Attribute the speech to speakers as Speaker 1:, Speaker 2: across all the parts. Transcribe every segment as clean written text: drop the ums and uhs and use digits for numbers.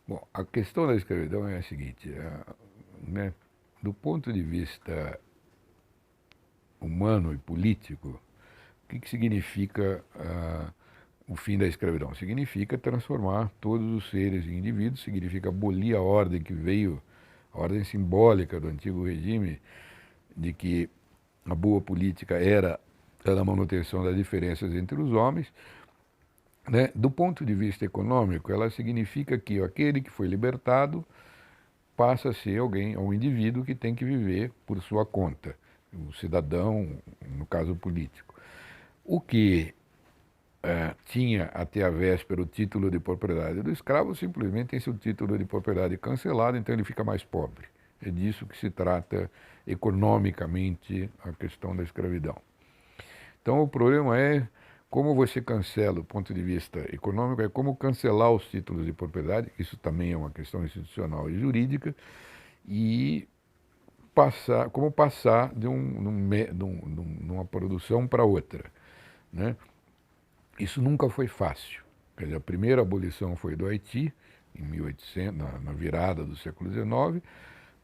Speaker 1: Bom, a questão da escravidão é a seguinte, né, do ponto de vista humano e político, o que significa o fim da escravidão? Significa transformar todos os seres em indivíduos, significa abolir a ordem que veio, a ordem simbólica do antigo regime, de que a boa política era a manutenção das diferenças entre os homens, né? Do ponto de vista econômico, ela significa que aquele que foi libertado passa a ser alguém, um indivíduo que tem que viver por sua conta, o cidadão, no caso político. O que tinha até a véspera o título de propriedade do escravo, simplesmente tem seu título de propriedade cancelado, então ele fica mais pobre. É disso que se trata economicamente a questão da escravidão. Então o problema é como você cancela, do ponto de vista econômico, é como cancelar os títulos de propriedade, isso também é uma questão institucional e jurídica, e como passar de uma produção para outra, né? Isso nunca foi fácil. Quer dizer, a primeira abolição foi do Haiti, em 1800, na virada do século XIX,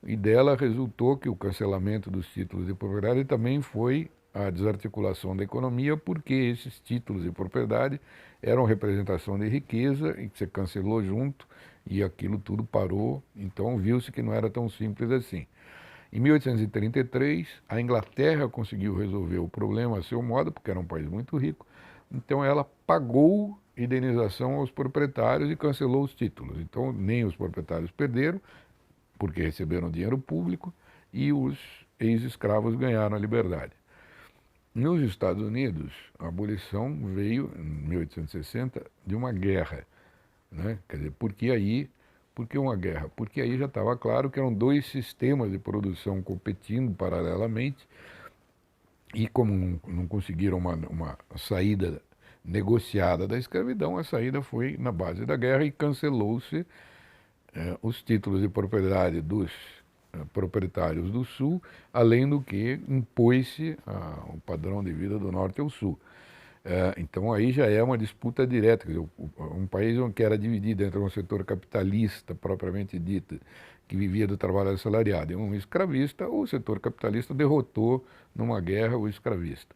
Speaker 1: e dela resultou que o cancelamento dos títulos de propriedade também foi a desarticulação da economia, porque esses títulos de propriedade eram representação de riqueza e que você cancelou junto e aquilo tudo parou, então viu-se que não era tão simples assim. Em 1833, a Inglaterra conseguiu resolver o problema a seu modo, porque era um país muito rico, então ela pagou indenização aos proprietários e cancelou os títulos. Então nem os proprietários perderam, porque receberam dinheiro público, e os ex-escravos ganharam a liberdade. Nos Estados Unidos, a abolição veio, em 1860, de uma guerra, né? Quer dizer, por que uma guerra? Porque aí já estava claro que eram dois sistemas de produção competindo paralelamente, e como não conseguiram uma saída negociada da escravidão, a saída foi na base da guerra e cancelou-se os títulos de propriedade dos proprietários do Sul, além do que impôs-se o padrão de vida do Norte ao Sul. Então aí já é uma disputa direta, quer dizer, um país que era dividido entre um setor capitalista propriamente dito, que vivia do trabalho assalariado, e um escravista, o setor capitalista derrotou numa guerra o escravista.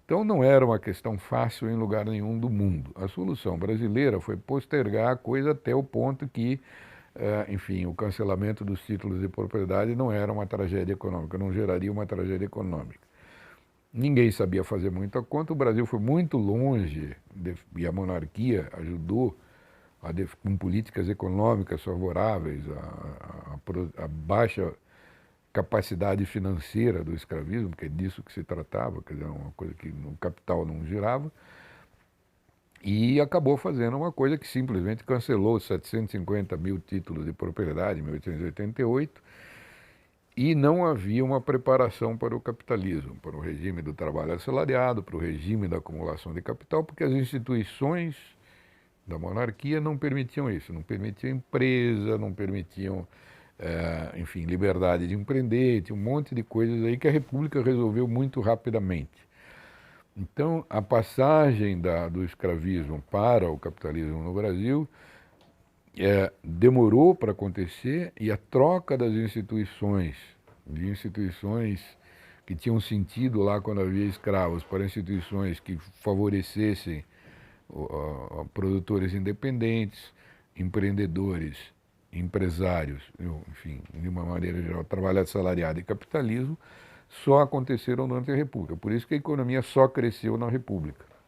Speaker 1: Então não era uma questão fácil em lugar nenhum do mundo. A solução brasileira foi postergar a coisa até o ponto que, enfim, o cancelamento dos títulos de propriedade não era uma tragédia econômica, não geraria uma tragédia econômica. Ninguém sabia fazer muita conta, o Brasil foi muito longe e a monarquia ajudou com políticas econômicas favoráveis, a baixa capacidade financeira do escravismo, que é disso que se tratava, quer dizer, uma coisa que no capital não girava, e acabou fazendo uma coisa que simplesmente cancelou 750 mil títulos de propriedade em 1888, e não havia uma preparação para o capitalismo, para o regime do trabalho assalariado, para o regime da acumulação de capital, porque as instituições da monarquia não permitiam isso, não permitiam empresa, não permitiam, enfim, liberdade de empreender, tinha um monte de coisas aí que a República resolveu muito rapidamente. Então, a passagem do escravismo para o capitalismo no Brasil demorou para acontecer, e a troca das instituições, de instituições que tinham sentido lá quando havia escravos, para instituições que favorecessem produtores independentes, empreendedores, empresários, enfim, de uma maneira geral, trabalho assalariado e capitalismo, só aconteceram durante a República. Por isso que a economia só cresceu na República.